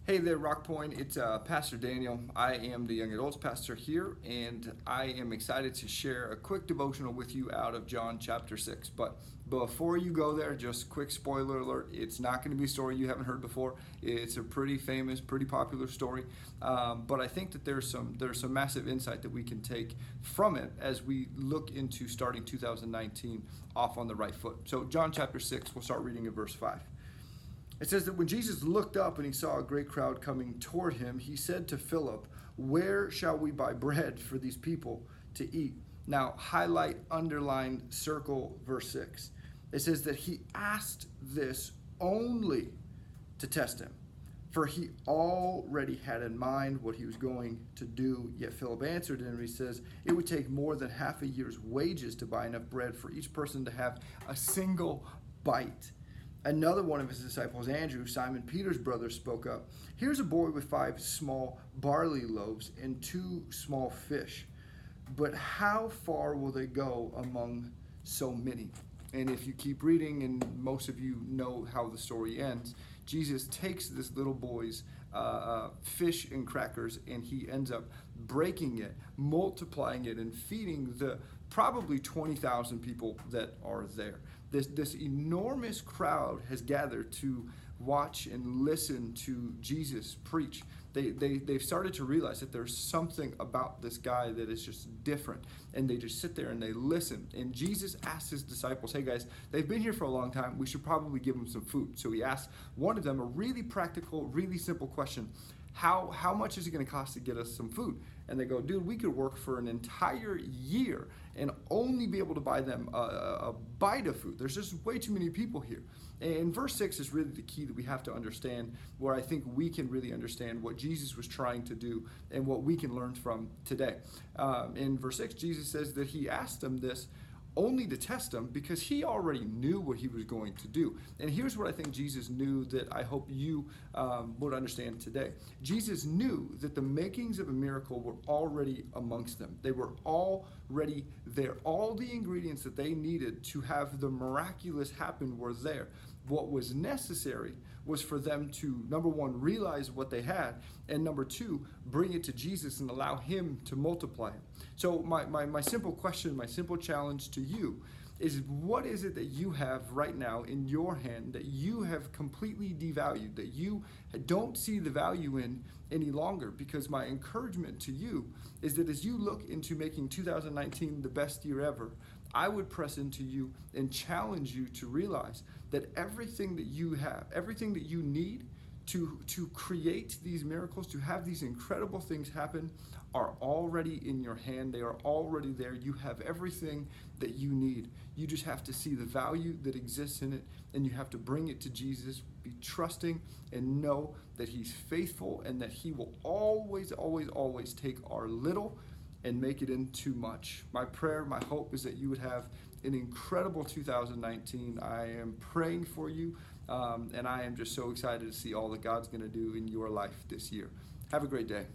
Hey there, ROCKPOINT. It's Pastor Daniel. I am the young adults pastor here, and I am excited to share a quick devotional with you out of John chapter 6. But before you go there, just quick spoiler alert, it's not going to be a story you haven't heard before. It's a pretty famous, pretty popular story, but I think that there's some massive insight that we can take from it as we look into starting 2019 off on the right foot. So John chapter 6, we'll start reading in verse 5. It says that when Jesus looked up and he saw a great crowd coming toward him, he said to Philip, "Where shall we buy bread for these people to eat?" Now, highlight, underline, circle verse 6. It says that he asked this only to test him, for he already had in mind what he was going to do. Yet Philip answered him, and he says, "It would take more than half a year's wages to buy enough bread for each person to have a single bite." Another one of his disciples, Andrew, Simon Peter's brother, spoke up. "Here's a boy with 5 small barley loaves and 2 small fish. But how far will they go among so many?" And if you keep reading, and most of you know how the story ends, Jesus takes this little boy's fish and crackers, and he ends up breaking it, multiplying it, and feeding the probably 20,000 people that are there. This enormous crowd has gathered to watch and listen to Jesus preach. They've started to realize that there's something about this guy that is just different, and they just sit there and they listen. And Jesus asked his disciples, "Hey guys, they've been here for a long time. We should probably give them some food." So he asked one of them a really practical, really simple question. How much is it going to cost to get us some food? And they go, "Dude, we could work for an entire year and only be able to buy them a bite of food. There's just way too many people here." And verse 6 is really the key that we have to understand, where I think we can really understand what Jesus was trying to do and what we can learn from today. In verse 6, Jesus says that he asked them this only to test him because he already knew what he was going to do. And here's what I think Jesus knew that I hope you would understand today. Jesus knew that the makings of a miracle were already amongst them. They were already there. All the ingredients that they needed to have the miraculous happen were there. What was necessary was for them to, number one, realize what they had, and number two, bring it to Jesus and allow him to multiply it. So my simple question, my simple challenge to you is, what is it that you have right now in your hand that you have completely devalued, that you don't see the value in any longer? Because my encouragement to you is that as you look into making 2019 the best year ever, I would press into you and challenge you to realize that everything that you have, everything that you need to create these miracles, to have these incredible things happen, are already in your hand. They are already there. You have everything that you need. You just have to see the value that exists in it, and you have to bring it to Jesus, be trusting, and know that he's faithful and that he will always, always, always take our little and make it into much. My prayer, my hope is that you would have an incredible 2019. I am praying for you, and I am just so excited to see all that God's going to do in your life this year. Have a great day.